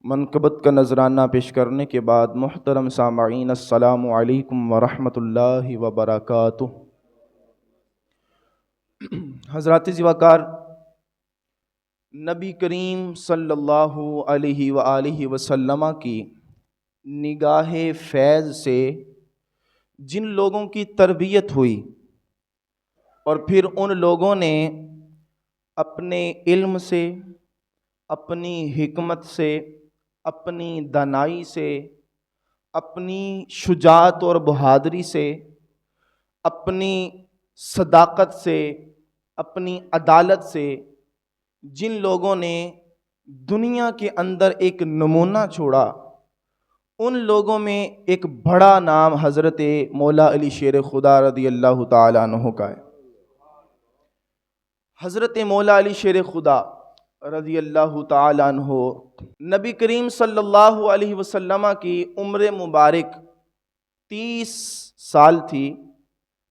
منقبت کا نذرانہ پیش کرنے کے بعد محترم سامعین السلام علیکم ورحمۃ اللہ وبرکاتہ۔ حضرات زیوکار، نبی کریم صلی اللہ علیہ وآلہ وسلم کی نگاہ فیض سے جن لوگوں کی تربیت ہوئی اور پھر ان لوگوں نے اپنے علم سے، اپنی حکمت سے، اپنی دانائی سے، اپنی شجاعت اور بہادری سے، اپنی صداقت سے، اپنی عدالت سے جن لوگوں نے دنیا کے اندر ایک نمونہ چھوڑا، ان لوگوں میں ایک بڑا نام حضرت مولا علی شیر خدا رضی اللہ تعالیٰ عنہ کا ہے۔ حضرت مولا علی شیر خدا رضی اللہ تعالیٰ عنہ نبی کریم صلی اللہ علیہ وسلم کی عمر مبارک 30 سال تھی،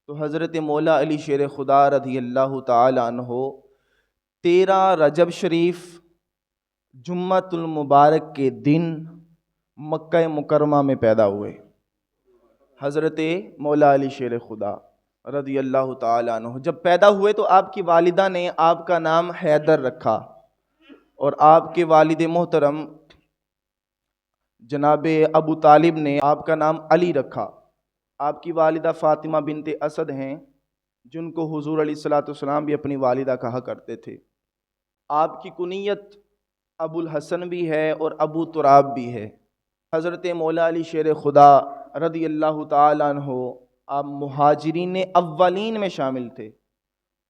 تو حضرت مولا علی شیر خدا رضی اللہ تعالیٰ عنہ 13 رجب شریف جمعۃ المبارک کے دن مکہ مکرمہ میں پیدا ہوئے۔ حضرت مولا علی شیر خدا رضی اللہ تعالیٰ عنہ جب پیدا ہوئے تو آپ کی والدہ نے آپ کا نام حیدر رکھا، اور آپ کے والد محترم جناب ابو طالب نے آپ کا نام علی رکھا۔ آپ کی والدہ فاطمہ بنت اسد ہیں، جن کو حضور علیہ الصلوۃ والسلام بھی اپنی والدہ کہا کرتے تھے۔ آپ کی کنیت ابو الحسن بھی ہے اور ابو تراب بھی ہے۔ حضرت مولا علی شیر خدا رضی اللہ تعالیٰ عنہ آپ مہاجرین اولین میں شامل تھے،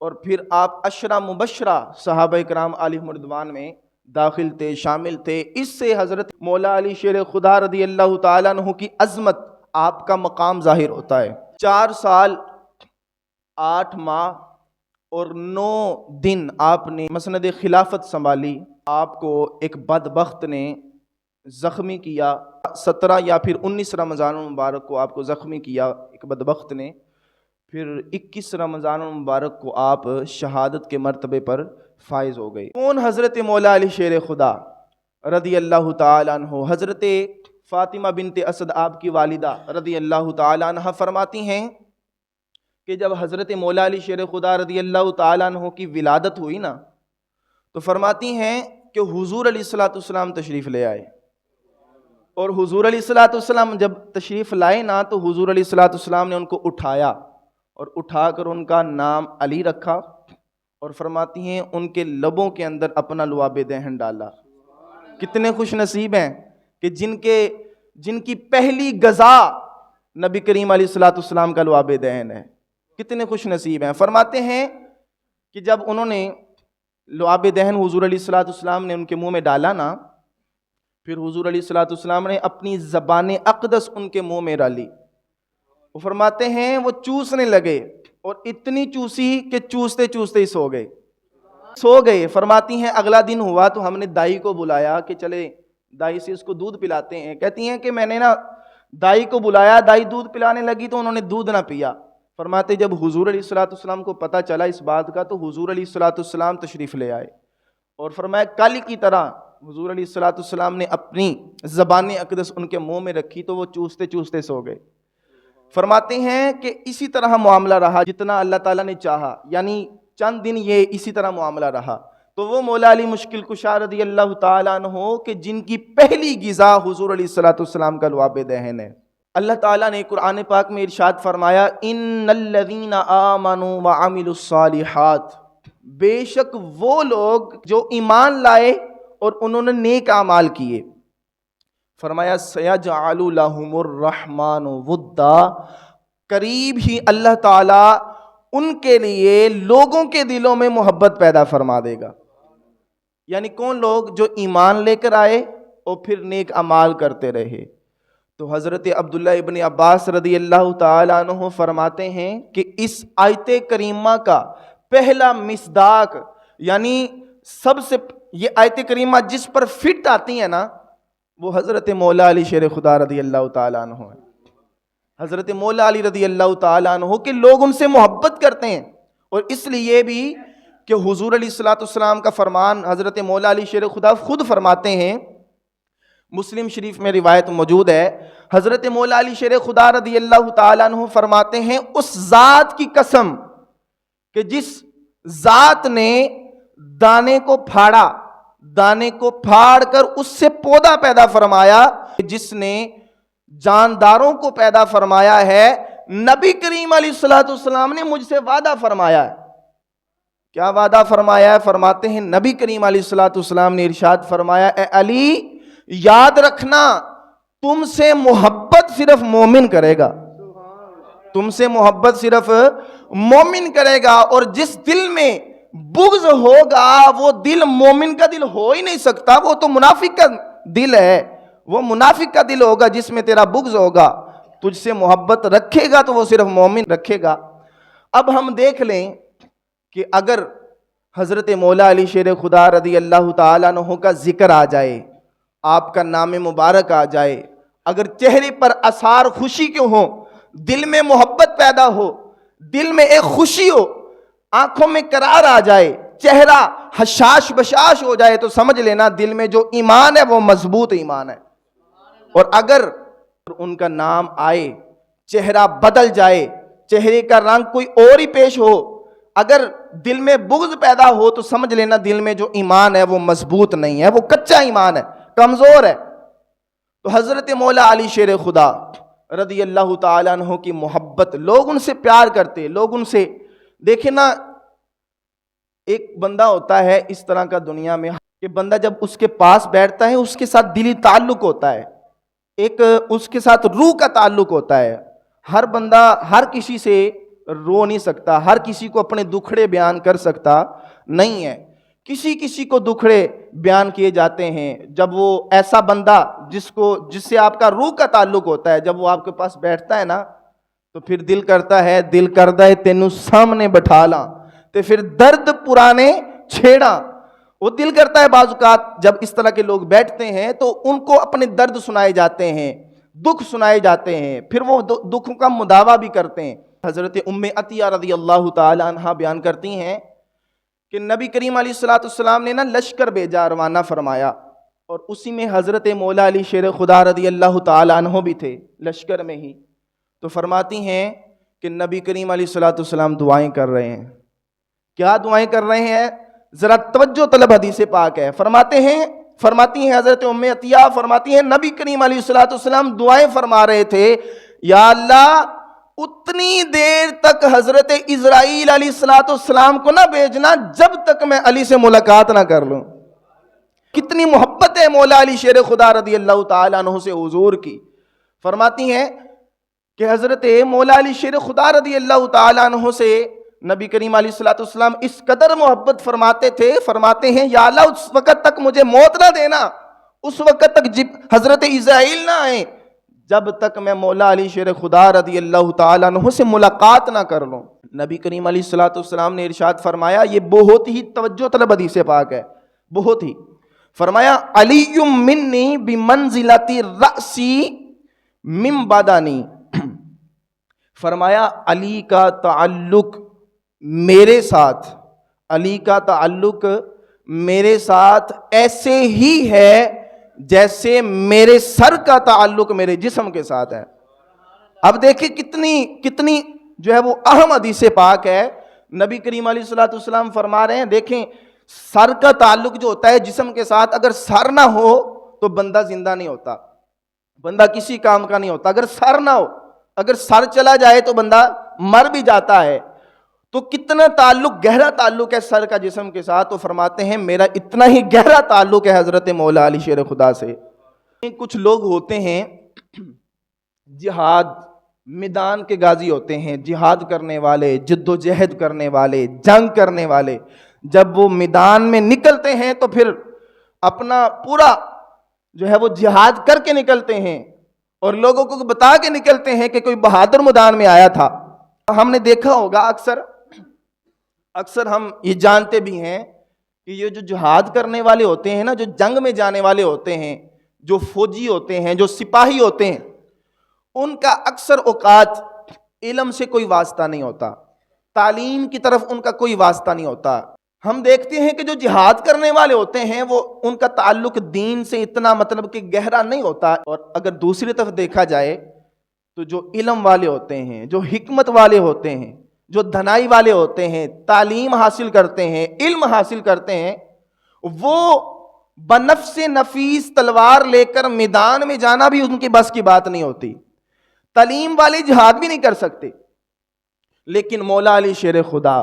اور پھر آپ عشرہ مبشرہ صحابہ کرام علیہم رضوان میں داخل تھے، شامل تھے۔ اس سے حضرت مولا علی شیر خدا رضی اللہ تعالیٰ عنہ کی عظمت، آپ کا مقام ظاہر ہوتا ہے۔ 4 سال 8 ماہ اور 9 دن آپ نے مسند خلافت سنبھالی۔ آپ کو ایک بدبخت نے زخمی کیا، 17 یا پھر 19 رمضان المبارک کو آپ کو زخمی کیا ایک بدبخت نے، پھر 21 رمضان المبارک کو آپ شہادت کے مرتبے پر فائز ہو گئے۔ کون حضرت مولا علی شیر خدا رضی اللہ تعالیٰ عنہ؟ حضرت فاطمہ بنت اسد آپ کی والدہ رضی اللہ تعالیٰ عنہ فرماتی ہیں کہ جب حضرت مولا علی شیر خدا رضی اللہ تعالیٰ عنہ کی ولادت ہوئی نا، تو فرماتی ہیں کہ حضور علیہ الصلوۃ والسلام تشریف لے آئے، اور حضور علیہ الصلوۃ والسلام جب تشریف لائے نا تو حضور علیہ الصلوۃ والسلام نے ان کو اٹھایا اور اٹھا کر ان کا نام علی رکھا، اور فرماتی ہیں ان کے لبوں کے اندر اپنا لعاب دہن ڈالا۔ کتنے خوش نصیب ہیں کہ جن کی پہلی غذا نبی کریم علیہ الصلوۃ والسلام کا لعاب دہن ہے۔ کتنے خوش نصیب ہیں۔ فرماتے ہیں کہ جب انہوں نے لعاب دہن حضور علیہ الصلوۃ والسلام نے ان کے منہ میں ڈالا نا، پھر حضور علیہ الصلوۃ والسلام نے اپنی زبان اقدس ان کے منہ میں ڈالی۔ وہ فرماتے ہیں وہ چوسنے لگے، اور اتنی چوسی کہ چوستے چوستے ہی سو گئے۔ فرماتی ہیں اگلا دن ہوا تو ہم نے دائی کو بلایا کہ چلے دائی سے اس کو دودھ پلاتے ہیں۔ کہتی ہیں کہ میں نے نا دائی کو بلایا، دائی دودھ پلانے لگی تو انہوں نے دودھ نہ پیا۔ فرماتے جب حضور علیہ الصلوۃ والسلام کو پتہ چلا اس بات کا تو حضور علیہ الصلوۃ والسلام تشریف لے آئے، اور فرمایا کل کی طرح حضور علیہ الصلوۃ والسلام نے اپنی زبان اقدس ان کے منہ میں رکھی تو وہ چوستے چوستے سو گئے۔ فرماتے ہیں کہ اسی طرح معاملہ رہا جتنا اللہ تعالیٰ نے چاہا، یعنی چند دن یہ اسی طرح معاملہ رہا۔ تو وہ مولا علی مشکل کشا رضی اللہ تعالیٰ عنہ کہ جن کی پہلی غذا حضور علیہ الصلوۃ والسلام کا لعاب دہن ہے۔ اللہ تعالیٰ نے قرآن پاک میں ارشاد فرمایا ان الذین آمنوا وعملوا الصالحات، بے شک وہ لوگ جو ایمان لائے اور انہوں نے نیک اعمال کیے۔ فرمایا سیجعل لہم الرحمن ودا، قریب ہی اللہ تعالیٰ ان کے لیے لوگوں کے دلوں میں محبت پیدا فرما دے گا۔ یعنی کون لوگ؟ جو ایمان لے کر آئے اور پھر نیک اعمال کرتے رہے۔ تو حضرت عبداللہ ابن عباس رضی اللہ تعالیٰ عنہ فرماتے ہیں کہ اس آیت کریمہ کا پہلا مصداق، یعنی سب سے یہ آیت کریمہ جس پر فٹ آتی ہے نا، وہ حضرت مولا علی شیر خدا رضی اللہ تعالیٰ عنہ ہے۔ حضرت مولا علی رضی اللہ تعالیٰ عنہ کہ لوگ ان سے محبت کرتے ہیں، اور اس لیے بھی کہ حضور علیہ الصلوۃ والسلام کا فرمان حضرت مولا علی شیر خدا خود فرماتے ہیں مسلم شریف میں روایت موجود ہے، حضرت مولا علی شیر خدا رضی اللہ تعالیٰ عنہ فرماتے ہیں، اس ذات کی قسم کہ جس ذات نے دانے کو پھاڑا، دانے کو پھاڑ کر اس سے پودا پیدا فرمایا، جس نے جانداروں کو پیدا فرمایا ہے، نبی کریم علیہ الصلوۃ والسلام نے مجھ سے وعدہ فرمایا ہے۔ کیا وعدہ فرمایا ہے؟ فرماتے ہیں نبی کریم علیہ الصلوۃ والسلام نے ارشاد فرمایا، اے علی یاد رکھنا تم سے محبت صرف مومن کرے گا، تم سے محبت صرف مومن کرے گا، اور جس دل میں بغض ہوگا وہ دل مومن کا دل ہو ہی نہیں سکتا، وہ تو منافق کا دل ہے، وہ منافق کا دل ہوگا جس میں تیرا بغض ہوگا۔ تجھ سے محبت رکھے گا تو وہ صرف مومن رکھے گا۔ اب ہم دیکھ لیں کہ اگر حضرت مولا علی شیر خدا رضی اللہ تعالیٰ عنہ کا ذکر آ جائے، آپ کا نام مبارک آ جائے، اگر چہرے پر آثار خوشی کے ہوں، دل میں محبت پیدا ہو، دل میں ایک خوشی ہو، آنکھوں میں قرار آ جائے، چہرہ حشاش بشاش ہو جائے، تو سمجھ لینا دل میں جو ایمان ہے وہ مضبوط ایمان ہے۔ اور اگر ان کا نام آئے، چہرہ بدل جائے، چہرے کا رنگ کوئی اور ہی پیش ہو، اگر دل میں بغض پیدا ہو، تو سمجھ لینا دل میں جو ایمان ہے وہ مضبوط نہیں ہے، وہ کچا ایمان ہے، کمزور ہے۔ تو حضرت مولا علی شیر خدا رضی اللہ تعالیٰ عنہ کی محبت، لوگ ان سے پیار کرتے، لوگ ان سے، دیکھیں نا، ایک بندہ ہوتا ہے اس طرح کا دنیا میں کہ بندہ جب اس کے پاس بیٹھتا ہے اس کے ساتھ دلی تعلق ہوتا ہے، ایک اس کے ساتھ روح کا تعلق ہوتا ہے۔ ہر بندہ ہر کسی سے رو نہیں سکتا، ہر کسی کو اپنے دکھڑے بیان کر سکتا نہیں ہے، کسی کو دکھڑے بیان کیے جاتے ہیں۔ جب وہ ایسا بندہ جس سے آپ کا روح کا تعلق ہوتا ہے، جب وہ آپ کے پاس بیٹھتا ہے نا، تو پھر دل کرتا ہے تینوں سامنے بٹھا لاں، تو پھر درد پرانے چھیڑا۔ وہ دل کرتا ہے بعض اوقات جب اس طرح کے لوگ بیٹھتے ہیں تو ان کو اپنے درد سنائے جاتے ہیں، دکھ سنائے جاتے ہیں، پھر وہ دکھوں کا مداوع بھی کرتے ہیں۔ حضرت ام عطیہ رضی اللہ تعالی عنہ بیان کرتی ہیں کہ نبی کریم علیہ الصلوۃ والسلام نے لشکر بھیجا، روانہ فرمایا، اور اسی میں حضرت مولا علی شیر خدا رضی اللہ تعالی عنہ بھی تھے لشکر میں ہی۔ تو فرماتی ہیں کہ نبی کریم علیہ الصلوۃ والسلام دعائیں کر رہے ہیں۔ کیا دعائیں کر رہے ہیں؟ ذرا توجہ طلب حدیث پاک ہے۔ فرماتی ہیں حضرت ام عطیہ، فرماتی ہیں نبی کریم علیہ الصلوۃ والسلام دعائیں فرما رہے تھے، یا اللہ اتنی دیر تک حضرت اسرائیل علیہ الصلوۃ والسلام کو نہ بھیجنا جب تک میں علی سے ملاقات نہ کر لوں۔ کتنی محبت ہے مولا علی شیر خدا رضی اللہ تعالیٰ عنہ سے حضور کی۔ فرماتی ہیں کہ حضرت مولا علی شیر خدا رضی اللہ تعالیٰ عنہ سے نبی کریم علیہ الصلوۃ والسلام اس قدر محبت فرماتے تھے، فرماتے ہیں یا اللہ اس وقت تک مجھے موت نہ دینا، اس وقت تک حضرت اسرائیل نہ آئیں جب تک میں مولا علی شیر خدا رضی اللہ تعالیٰ عنہ سے ملاقات نہ کر لوں۔ نبی کریم علیہ الصلوۃ والسلام نے ارشاد فرمایا، یہ بہت ہی توجہ طلب حدیث پاک ہے، بہت ہی، فرمایا علی منی بمنزلۃ الرأس من بدنی، فرمایا علی کا تعلق میرے ساتھ، علی کا تعلق میرے ساتھ ایسے ہی ہے جیسے میرے سر کا تعلق میرے جسم کے ساتھ ہے۔ اب دیکھیں کتنی جو ہے وہ اہم حدیث پاک ہے۔ نبی کریم علیہ الصلوۃ والسلام فرما رہے ہیں، دیکھیں سر کا تعلق جو ہوتا ہے جسم کے ساتھ، اگر سر نہ ہو تو بندہ زندہ نہیں ہوتا، بندہ کسی کام کا نہیں ہوتا۔ اگر سر نہ ہو، اگر سر چلا جائے تو بندہ مر بھی جاتا ہے۔ تو کتنا تعلق، گہرا تعلق ہے سر کا جسم کے ساتھ۔ تو فرماتے ہیں میرا اتنا ہی گہرا تعلق ہے حضرت مولا علی شیر خدا سے۔ کچھ لوگ ہوتے ہیں جہاد میدان کے غازی ہوتے ہیں، جہاد کرنے والے، جد و جہد کرنے والے، جنگ کرنے والے، جب وہ میدان میں نکلتے ہیں تو پھر اپنا پورا جو ہے وہ جہاد کر کے نکلتے ہیں اور لوگوں کو بتا کے نکلتے ہیں کہ کوئی بہادر میدان میں آیا تھا۔ ہم نے دیکھا ہوگا اکثر ہم یہ جانتے بھی ہیں کہ یہ جو جہاد کرنے والے ہوتے ہیں نا، جو جنگ میں جانے والے ہوتے ہیں، جو فوجی ہوتے ہیں، جو سپاہی ہوتے ہیں، ان کا اکثر اوقات علم سے کوئی واسطہ نہیں ہوتا، تعلیم کی طرف ان کا کوئی واسطہ نہیں ہوتا۔ ہم دیکھتے ہیں کہ جو جہاد کرنے والے ہوتے ہیں وہ ان کا تعلق دین سے اتنا مطلب کہ گہرا نہیں ہوتا، اور اگر دوسری طرف دیکھا جائے تو جو علم والے ہوتے ہیں، جو حکمت والے ہوتے ہیں، جو دھنائی والے ہوتے ہیں، تعلیم حاصل کرتے ہیں، علم حاصل کرتے ہیں، وہ بنفس نفیس تلوار لے کر میدان میں جانا بھی ان کی بس کی بات نہیں ہوتی۔ تعلیم والے جہاد بھی نہیں کر سکتے، لیکن مولا علی شیر خدا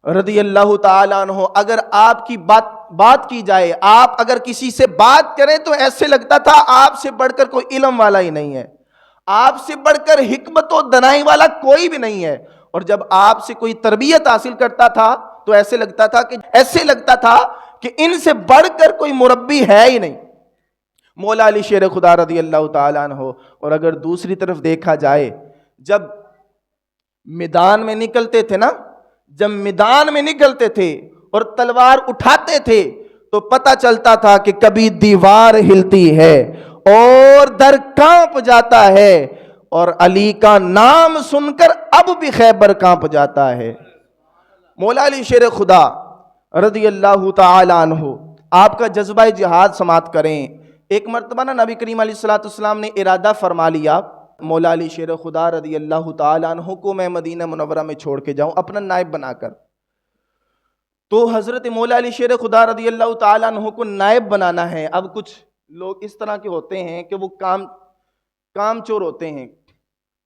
رضی اللہ تعالیٰ عنہ، اگر آپ کی بات کی جائے، آپ اگر کسی سے بات کریں تو ایسے لگتا تھا آپ سے بڑھ کر کوئی علم والا ہی نہیں ہے، آپ سے بڑھ کر حکمت و دنائی والا کوئی بھی نہیں ہے، اور جب آپ سے کوئی تربیت حاصل کرتا تھا تو ایسے لگتا تھا کہ ان سے بڑھ کر کوئی مربی ہے ہی نہیں، مولا علی شیر خدا رضی اللہ تعالیٰ عنہ۔ اور اگر دوسری طرف دیکھا جائے، جب میدان میں نکلتے تھے اور تلوار اٹھاتے تھے تو پتہ چلتا تھا کہ کبھی دیوار ہلتی ہے اور در کانپ جاتا ہے، اور علی کا نام سن کر اب بھی خیبر کانپ جاتا ہے۔ مولا علی شیر خدا رضی اللہ تعالی عنہ، آپ کا جذبہ جہاد سماعت کریں۔ ایک مرتبہ نبی کریم علیہ الصلوۃ والسلام نے ارادہ فرما لیا، مولا علی شیر خدا رضی اللہ تعالی عنہ کو میں مدینہ منورہ میں چھوڑ کے جاؤں اپنا نائب بنا کر۔ تو حضرت مولا علی شیر خدا رضی اللہ تعالی عنہ کو نائب بنانا ہے۔ اب کچھ لوگ اس طرح کے ہوتے ہیں کہ وہ کام چور ہوتے ہیں،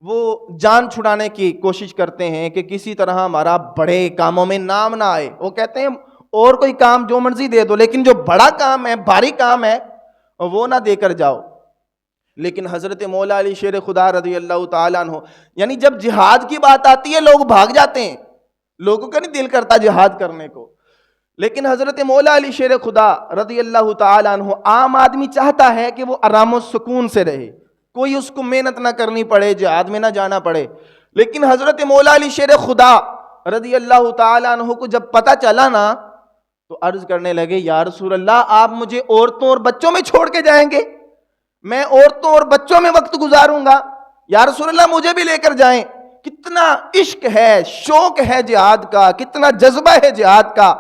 وہ جان چھڑانے کی کوشش کرتے ہیں کہ کسی طرح ہمارا بڑے کاموں میں نام نہ آئے۔ وہ کہتے ہیں اور کوئی کام جو مرضی دے دو، لیکن جو بڑا کام ہے، بھاری کام ہے، وہ نہ دے کر جاؤ۔ لیکن حضرت مولا علی شیر خدا رضی اللہ تعالیٰ عنہ، یعنی جب جہاد کی بات آتی ہے لوگ بھاگ جاتے ہیں، لوگوں کا نہیں دل کرتا جہاد کرنے کو، لیکن حضرت مولا علی شیر خدا رضی اللہ تعالیٰ عنہ، عام آدمی چاہتا ہے کہ وہ آرام و سکون سے رہے، کوئی اس کو محنت نہ کرنی پڑے، جہاد میں نہ جانا پڑے، لیکن حضرت مولا علی شیر خدا رضی اللہ تعالیٰ عنہ کو جب پتہ چلا نا تو عرض کرنے لگے، یا رسول اللہ آپ مجھے عورتوں اور بچوں میں چھوڑ کے جائیں گے؟ میں عورتوں اور بچوں میں وقت گزاروں گا، یا رسول اللہ مجھے بھی لے کر جائیں۔ کتنا عشق ہے، شوق ہے جہاد کا، کتنا جذبہ ہے جہاد کا۔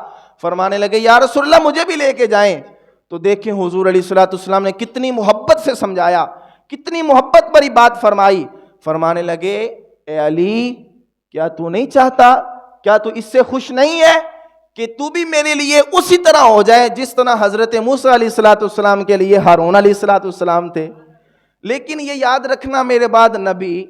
فرمانے لگے یا رسول اللہ مجھے بھی لے کے جائیں۔ تو دیکھیں حضور علیہ الصلوۃ والسلام نے کتنی محبت سے سمجھایا، کتنی محبت بھری بات فرمائی۔ فرمانے لگے اے علی، کیا تو نہیں چاہتا، کیا تو اس سے خوش نہیں ہے کہ تو بھی میرے لیے اسی طرح ہو جائے جس طرح حضرت موسیٰ علیہ الصلوۃ والسلام کے لیے ہارون علیہ الصلوۃ والسلام تھے؟ لیکن یہ یاد رکھنا میرے بعد نبی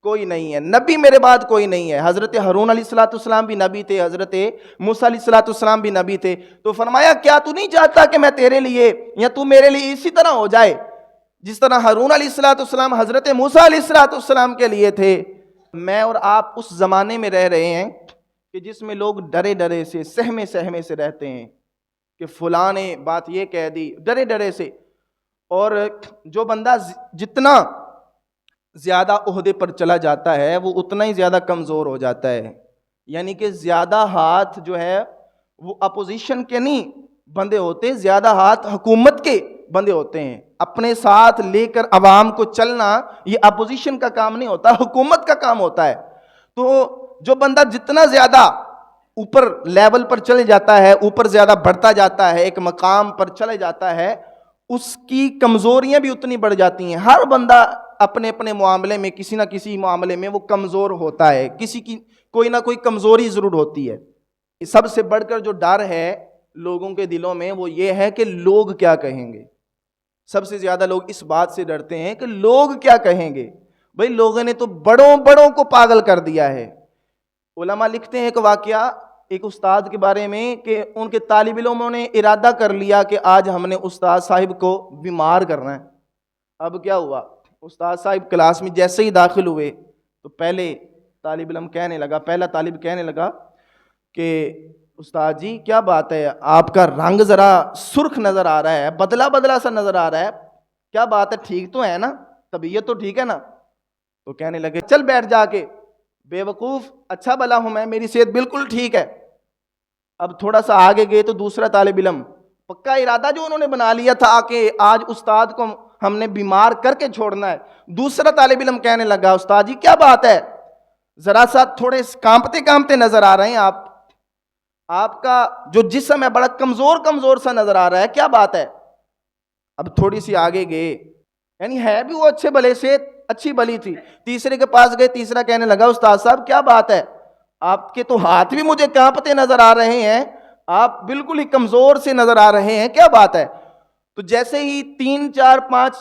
کوئی نہیں ہے، نبی میرے بعد کوئی نہیں ہے۔ حضرت ہارون علیہ الصلوۃ والسلام بھی نبی تھے، حضرت موسیٰ علیہ الصلوۃ والسلام بھی نبی تھے۔ تو فرمایا کیا تو نہیں چاہتا کہ میں تیرے لیے یا تو میرے لیے اسی طرح ہو جائے جس طرح ہارون علیہ الصلوۃ والسلام حضرت موسیٰ علیہ الصلوۃ والسلام کے لیے تھے؟ میں اور آپ اس زمانے میں رہ رہے ہیں کہ جس میں لوگ ڈرے سے، سہمے سے رہتے ہیں کہ فلاں نے بات یہ کہہ دی، ڈرے سے، اور جو بندہ جتنا زیادہ عہدے پر چلا جاتا ہے وہ اتنا ہی زیادہ کمزور ہو جاتا ہے۔ یعنی کہ زیادہ ہاتھ جو ہے وہ اپوزیشن کے نہیں بندے ہوتے، زیادہ ہاتھ حکومت کے بندے ہوتے ہیں۔ اپنے ساتھ لے کر عوام کو چلنا یہ اپوزیشن کا کام نہیں ہوتا، حکومت کا کام ہوتا ہے۔ تو جو بندہ جتنا زیادہ اوپر لیول پر چلے جاتا ہے، اوپر زیادہ بڑھتا جاتا ہے، ایک مقام پر چلے جاتا ہے، اس کی کمزوریاں بھی اتنی بڑھ جاتی ہیں۔ ہر بندہ اپنے اپنے معاملے میں، کسی نہ کسی معاملے میں وہ کمزور ہوتا ہے، کسی کی کوئی نہ کوئی کمزوری ضرور ہوتی ہے۔ سب سے بڑھ کر جو ڈر ہے لوگوں کے دلوں میں وہ یہ ہے کہ لوگ کیا کہیں گے۔ سب سے زیادہ لوگ اس بات سے ڈرتے ہیں کہ لوگ کیا کہیں گے۔ بھئی لوگوں نے تو بڑوں کو پاگل کر دیا ہے۔ علماء لکھتے ہیں ایک واقعہ ایک استاد کے بارے میں کہ ان کے طالب علموں نے ارادہ کر لیا کہ آج ہم نے استاد صاحب کو بیمار کرنا ہے۔ اب کیا ہوا، استاد صاحب کلاس میں جیسے ہی داخل ہوئے تو پہلا طالب کہنے لگا کہ استاد جی کیا بات ہے، آپ کا رنگ ذرا سرخ نظر آ رہا ہے، بدلا سا نظر آ رہا ہے، کیا بات ہے، ٹھیک تو ہے نا، طبیعت تو ٹھیک ہے نا؟ تو کہنے لگے چل بیٹھ جا کے، بے وقوف، اچھا بھلا ہوں میں، میری صحت بالکل ٹھیک ہے۔ اب تھوڑا سا آگے گئے تو دوسرا طالب علم، پکا ارادہ جو انہوں نے بنا لیا تھا کہ آج استاد کو ہم نے بیمار کر کے چھوڑنا ہے، دوسرا طالب علم کہنے لگا استاد جی کیا بات ہے، ذرا سا تھوڑے کانپتے نظر آ رہے ہیں آپ۔ آپ کا جو جسم ہے بڑا کمزور کمزور سا نظر آ رہا ہے، کیا بات ہے؟ اب تھوڑی سی آگے گئے، یعنی ہے بھی وہ اچھے بھلے سے، اچھی بلی تھی، تیسرے کے پاس گئے، تیسرا کہنے لگا استاد صاحب کیا بات ہے، آپ کے تو ہاتھ بھی مجھے کانپتے نظر آ رہے ہیں، آپ بالکل ہی کمزور سے نظر آ رہے ہیں، کیا بات ہے؟ تو جیسے ہی 3 4 5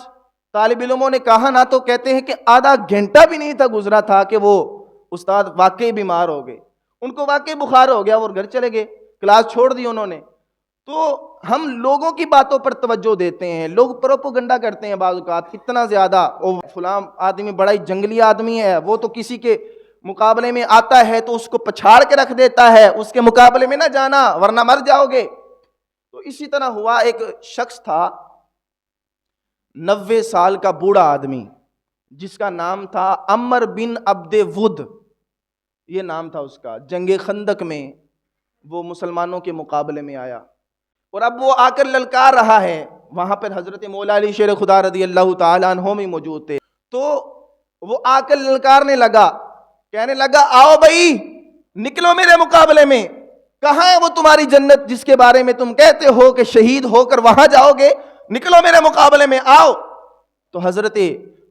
طالب علموں نے کہا نا، تو کہتے ہیں کہ آدھا گھنٹہ بھی نہیں تھا گزرا تھا کہ وہ استاد واقعی بیمار ہو گئے، ان کو واقعی بخار ہو گیا، وہ گھر چلے گئے، کلاس چھوڑ دی انہوں نے۔ تو ہم لوگوں کی باتوں پر توجہ دیتے ہیں، لوگ پروپوگنڈا کرتے ہیں بعض اوقات اتنا زیادہ، او فلاں آدمی بڑا ہی جنگلی آدمی ہے، وہ تو کسی کے مقابلے میں آتا ہے تو اس کو پچھاڑ کے رکھ دیتا ہے، اس کے مقابلے میں نہ جانا ورنہ مر جاؤ گے۔ تو اسی طرح ہوا، ایک شخص تھا 90 سال کا بوڑھا آدمی، جس کا نام تھا عمر بن عبد ود، یہ نام تھا اس کا۔ جنگ خندق میں وہ مسلمانوں کے مقابلے میں آیا، اور اب وہ آ کر للکار رہا ہے، وہاں پر حضرت مولا علی شیر خدا رضی اللہ تعالیٰ عنہ بھی موجود تھے۔ تو وہ آ کر للکارنے لگا، کہنے لگا آؤ بھائی نکلو میرے مقابلے میں، کہاں ہے وہ تمہاری جنت جس کے بارے میں تم کہتے ہو کہ شہید ہو کر وہاں جاؤ گے، نکلو میرے مقابلے میں آؤ۔ تو حضرت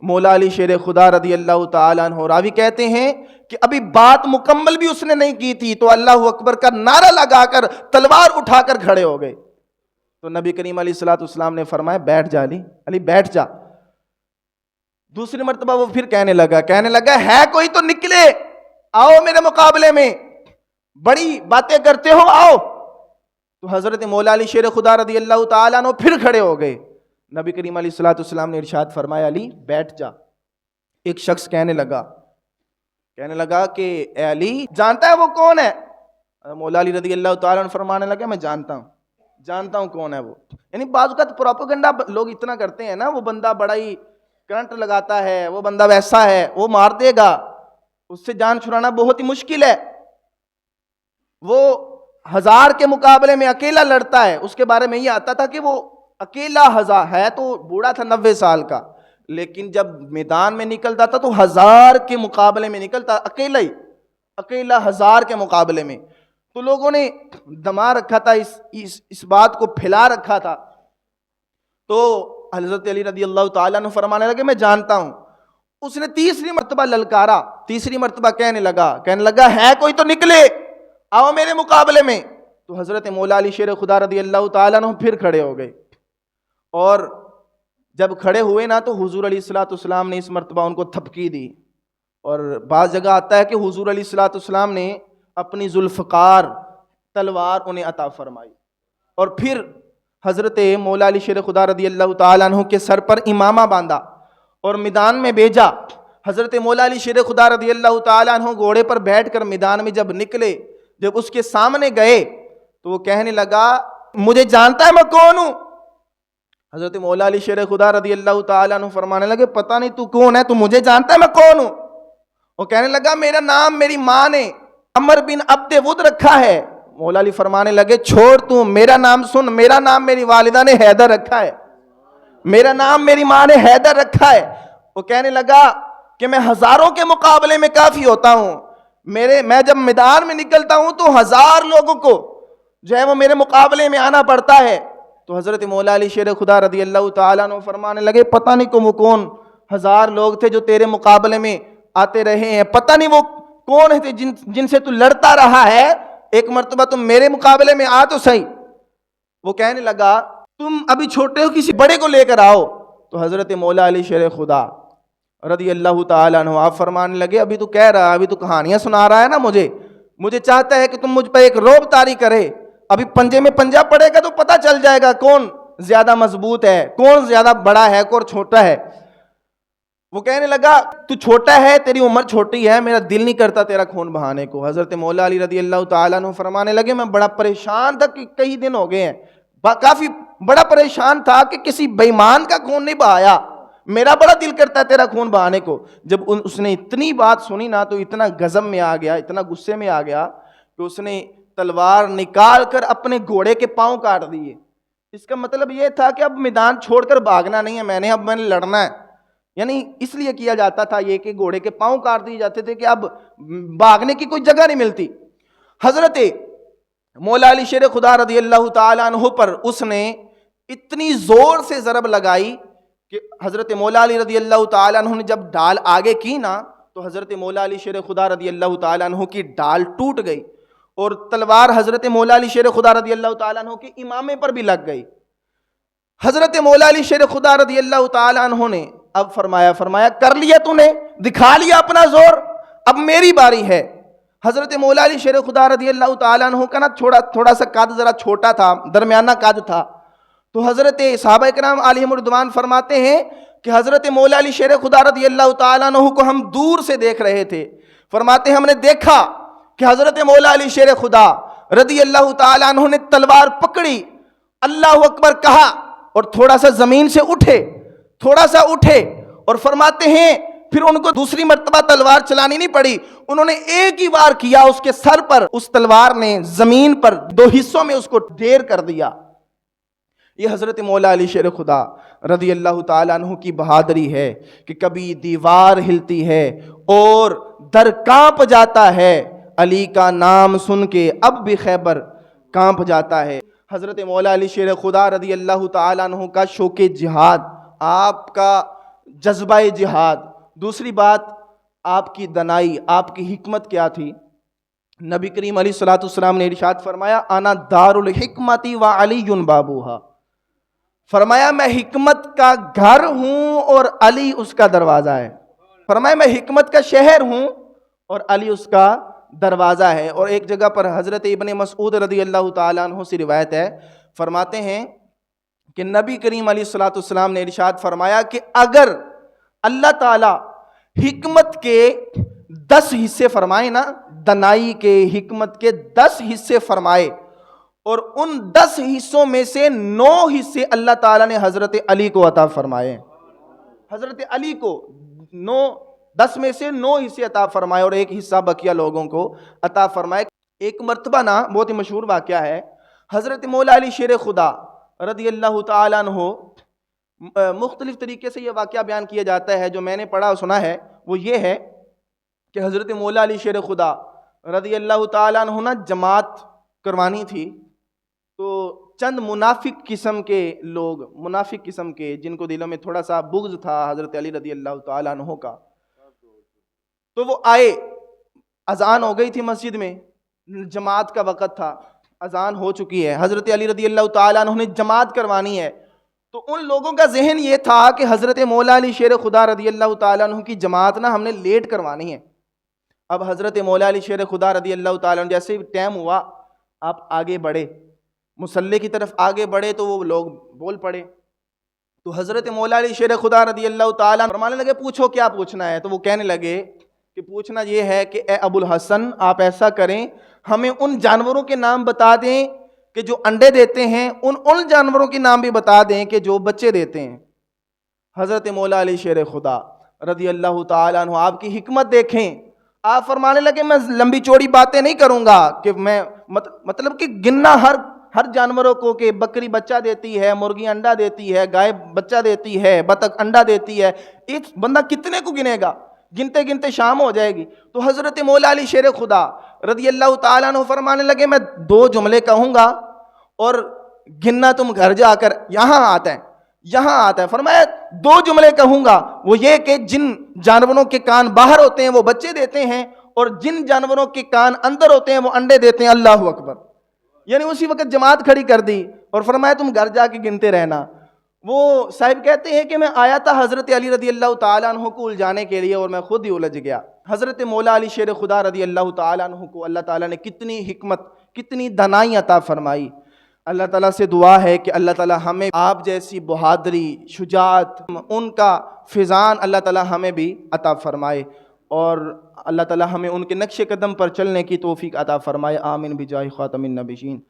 مولا علی شیر خدا رضی اللہ تعالیٰ عنہ راوی کہتے ہیں کہ ابھی بات مکمل بھی اس نے نہیں کی تھی تو اللہ اکبر کا نعرہ لگا کر تلوار اٹھا کر کھڑے ہو گئے۔ تو نبی کریم علیہ الصلوۃ والسلام نے فرمایا بیٹھ جا علی، علی بیٹھ جا۔ دوسری مرتبہ وہ پھر کہنے لگا ہے کوئی تو نکلے، آؤ میرے مقابلے میں، بڑی باتیں کرتے ہو آؤ۔ تو حضرت مولا علی شیر خدا رضی اللہ تعالیٰ عنہ پھر کھڑے ہو گئے۔ نبی کریم علیہ الصلوۃ والسلام نے ارشاد فرمایا علی بیٹھ جا۔ ایک شخص کہنے لگا کہ اے علی جانتا ہے وہ کون ہے؟ مولا علی رضی اللہ تعالیٰ عنہ فرمانے لگے میں جانتا ہوں کون ہے وہ۔ یعنی بعض اوقات پروپیگنڈا لوگ اتنا کرتے ہیں نا، وہ بندہ بڑا ہی کرنٹ لگاتا ہے، وہ بندہ ویسا ہے، وہ مار دے گا، اس سے جان چھڑانا بہت ہی مشکل ہے، وہ 1000 کے مقابلے میں اکیلا لڑتا ہے۔ اس کے بارے میں یہ آتا تھا کہ وہ اکیلا 1000 ہے، تو بوڑھا تھا 90 سال کا، لیکن جب میدان میں نکلتا تھا تو 1000 کے مقابلے میں نکلتا، اکیلا 1000 کے مقابلے میں۔ تو لوگوں نے دما رکھا تھا، اس بات کو پھیلا رکھا تھا۔ تو حضرت علی رضی اللہ تعالیٰ عنہ فرمانے لگے میں جانتا ہوں۔ اس نے تیسری مرتبہ للکارا، تیسری مرتبہ کہنے لگا ہے کوئی تو نکلے، آؤ میرے مقابلے میں۔ تو حضرت مولا علی شیر خدا رضی اللہ تعالیٰ عنہ پھر کھڑے ہو گئے، اور جب کھڑے ہوئے نا تو حضور علیہ الصلوۃ والسلام نے اس مرتبہ ان کو تھپکی دی، اور بعض جگہ آتا ہے کہ حضور علیہ الصلوۃ والسلام نے اپنی ذوالفقار تلوار انہیں عطا فرمائی، اور پھر حضرت مولا علی شیر خدا رضی اللہ تعالیٰ عنہ کے سر پر امامہ باندھا اور میدان میں بھیجا۔ حضرت مولا علی شیر خدا رضی اللہ تعالیٰ عنہ گھوڑے پر بیٹھ کر میدان میں جب نکلے، جب اس کے سامنے گئے تو وہ کہنے لگا مجھے جانتا ہے میں کون ہوں؟ حضرت مولا علی شیر خدا رضی اللہ تعالیٰ عنہ فرمانے لگے پتہ نہیں تو کون ہے، تو مجھے جانتا ہے میں کون ہوں؟ وہ کہنے لگا میرا نام میری ماں نے عمر بن عبد ود رکھا ہے۔ مولا علی فرمانے لگے چھوڑ تو، میرا نام سن، میرا نام میری والدہ نے حیدر رکھا ہے، میرا نام میری ماں نے حیدر رکھا ہے۔ وہ کہنے لگا کہ میں 1000 کے مقابلے میں کافی ہوتا ہوں، میں جب میدان میں نکلتا ہوں تو 1000 لوگوں کو جو ہے وہ میرے مقابلے میں آنا پڑتا ہے۔ تو حضرت مولا علی شیر خدا رضی اللہ تعالیٰ عنہ فرمانے لگے پتہ نہیں وہ کون 1000 لوگ تھے جو تیرے مقابلے میں آتے رہے ہیں، پتہ نہیں وہ کون تھے جن سے تو لڑتا رہا ہے، ایک مرتبہ تم میرے مقابلے میں آ تو صحیح۔ وہ کہنے لگا تم ابھی چھوٹے ہو، کسی بڑے کو لے کر آؤ۔ تو حضرت مولا علی شیر خدا رضی اللہ تعالیٰ عنہ آپ فرمانے لگے ابھی تو کہہ رہا، ابھی تو کہانیاں سنا رہا ہے نا، مجھے چاہتا ہے کہ تم مجھ پہ ایک رعب طاری کرے، ابھی پنجے میں پنجہ پڑے گا تو پتہ چل جائے گا کون زیادہ مضبوط ہے، کون زیادہ بڑا ہے، کون چھوٹا ہے۔ وہ کہنے لگا تو چھوٹا ہے، تیری عمر چھوٹی ہے، میرا دل نہیں کرتا تیرا خون بہانے کو۔ حضرت مولا علی رضی اللہ تعالیٰ عنہ فرمانے لگے میں بڑا پریشان تھا کہ کئی دن ہو گئے ہیں، کافی بڑا پریشان تھا کہ کسی بے ایمان کا خون نہیں بہایا، میرا بڑا دل کرتا ہے تیرا خون بہانے کو۔ جب اس نے اتنی بات سنی نا تو اتنا غضب میں آ گیا، اتنا غصے میں آ گیا کہ اس نے تلوار نکال کر اپنے گھوڑے کے پاؤں کاٹ دیے۔ اس کا مطلب یہ تھا کہ اب میدان چھوڑ کر بھاگنا نہیں ہے، اب میں نے لڑنا ہے، یعنی اس لیے کیا جاتا تھا یہ کہ گھوڑے کے پاؤں کاٹ دیے جاتے تھے کہ اب بھاگنے کی کوئی جگہ نہیں ملتی۔ حضرت مولا علی شیر خدا رضی اللہ تعالیٰ عنہ پر اس نے اتنی زور سے ضرب لگائی کہ حضرت مولا علی رضی اللہ تعالیٰ عنہ نے جب ڈال آگے کی نا تو حضرت مولا علی شیر خدا رضی اللہ تعالیٰ عنہ کی ڈال ٹوٹ گئی اور تلوار حضرت مولا علی شیر خدا رضی اللہ تعالیٰ عنہ کے امامے پر بھی لگ گئی. حضرت مولا علی شیر خدا رضی اللہ تعالیٰ عنہ نے اب فرمایا کر لیا تو نے, دکھا لیا اپنا زور, اب میری باری ہے. حضرت مولا علی شیر خدا رضی اللہ تعالیٰ عنہ کا نا تھوڑا سا قد ذرا چھوٹا تھا, درمیانہ قد تھا. تو حضرت صحابہ کرام علیہم رضوان فرماتے ہیں کہ حضرت مولا علی شیر خدا رضی اللہ تعالیٰ عنہ کو ہم دور سے دیکھ رہے تھے. فرماتے ہیں ہم نے دیکھا کہ حضرت مولا علی شیر خدا رضی اللہ تعالیٰ عنہ نے تلوار پکڑی, اللہ اکبر کہا اور تھوڑا سا زمین سے اٹھے اور فرماتے ہیں پھر ان کو دوسری مرتبہ تلوار چلانی نہیں پڑی, انہوں نے ایک ہی وار کیا, اس کے سر پر اس تلوار نے زمین پر 2 حصوں میں اس کو ڈھیر کر دیا. یہ حضرت مولا علی شیر خدا رضی اللہ تعالیٰ عنہ کی بہادری ہے کہ کبھی دیوار ہلتی ہے اور در کانپ جاتا ہے, علی کا نام سن کے اب بھی خیبر کانپ جاتا ہے. حضرت مولا علی شیر خدا رضی اللہ تعالیٰ عنہ کا شوق جہاد, آپ کا جذبہ جہاد. دوسری بات آپ کی دنائی, آپ کی حکمت کیا تھی. نبی کریم علیہ الصلوۃ والسلام نے ارشاد فرمایا انا دار الحکمت و علی بابوہا, فرمایا میں حکمت کا گھر ہوں اور علی اس کا دروازہ ہے. فرمایا میں حکمت کا شہر ہوں اور علی اس کا دروازہ ہے. اور ایک جگہ پر حضرت ابن مسعود رضی اللہ تعالیٰ عنہ سے روایت ہے, فرماتے ہیں کہ نبی کریم علیہ الصلوۃ والسلام نے ارشاد فرمایا کہ اگر اللہ تعالیٰ حکمت کے 10 حصے فرمائے نا, دنائی کے حکمت کے 10 حصے فرمائے اور ان 10 حصوں میں سے 9 حصے اللہ تعالیٰ نے حضرت علی کو عطا فرمائے. حضرت علی کو 10 میں سے 9 حصے عطا فرمائے اور 1 حصہ بقیہ لوگوں کو عطا فرمائے. ایک مرتبہ نا بہت ہی مشہور واقعہ ہے, حضرت مولا علی شیر خدا رضی اللہ تعالیٰ عنہ, مختلف طریقے سے یہ واقعہ بیان کیا جاتا ہے, جو میں نے پڑھا سنا ہے وہ یہ ہے کہ حضرت مولا علی شیر خدا رضی اللہ تعالیٰ عنہ نا جماعت کروانی تھی. تو چند منافق قسم کے جن کو دلوں میں تھوڑا سا بغض تھا حضرت علی رضی اللہ تعالیٰ عنہ کا, تو وہ آئے. اذان ہو گئی تھی مسجد میں, جماعت کا وقت تھا, اذان ہو چکی ہے, حضرت علی رضی اللہ تعالیٰ عنہ نے جماعت کروانی ہے. تو ان لوگوں کا ذہن یہ تھا کہ حضرت مولا علی شیر خدا رضی اللہ تعالیٰ عنہ کی جماعت نا ہم نے لیٹ کروانی ہے. اب حضرت مولا علی شیر خدا رضی اللہ تعالیٰ عنہ جیسے ٹائم ہوا, آپ آگے بڑھے, مصلی کی طرف آگے بڑھے تو وہ لوگ بول پڑے. تو حضرت مولا علی شیر خدا رضی اللہ تعالیٰ فرمانے لگے پوچھو کیا پوچھنا ہے. تو وہ کہنے لگے کہ پوچھنا یہ ہے کہ اے ابو الحسن آپ ایسا کریں, ہمیں ان جانوروں کے نام بتا دیں کہ جو انڈے دیتے ہیں, ان جانوروں کے نام بھی بتا دیں کہ جو بچے دیتے ہیں. حضرت مولا علی شیر خدا رضی اللہ تعالیٰ عنہ آپ کی حکمت دیکھیں, آپ فرمانے لگے میں لمبی چوڑی باتیں نہیں کروں گا کہ میں مطلب کہ گننا ہر جانوروں کو کہ بکری بچہ دیتی ہے, مرغی انڈا دیتی ہے, گائے بچہ دیتی ہے, بطخ انڈا دیتی ہے, ایک بندہ کتنے کو گنے گا, گنتے گنتے شام ہو جائے گی. تو حضرت مولا علی شیر خدا رضی اللہ تعالیٰ عنہ فرمانے لگے میں 2 جملے کہوں گا اور گننا تم گھر جا کر یہاں آتا ہے. فرمایا 2 جملے کہوں گا, وہ یہ کہ جن جانوروں کے کان باہر ہوتے ہیں وہ بچے دیتے ہیں اور جن جانوروں کے کان اندر ہوتے ہیں وہ انڈے دیتے ہیں. اللہ اکبر. یعنی اسی وقت جماعت کھڑی کر دی اور فرمایا تم گھر جا کے گنتے رہنا. وہ صاحب کہتے ہیں کہ میں آیا تھا حضرت علی رضی اللہ تعالیٰ عنہ کو الجھانے کے لیے اور میں خود ہی الجھ گیا. حضرت مولا علی شیر خدا رضی اللہ تعالیٰ عنہ کو اللہ تعالیٰ نے کتنی حکمت, کتنی دنائی عطا فرمائی. اللہ تعالیٰ سے دعا ہے کہ اللہ تعالیٰ ہمیں آپ جیسی بہادری, شجاعت, ان کا فیضان اللہ تعالیٰ ہمیں بھی عطا فرمائے اور اللہ تعالیٰ ہمیں ان کے نقش قدم پر چلنے کی توفیق عطا فرمائے. آمین بجاہ خاتم النبیین.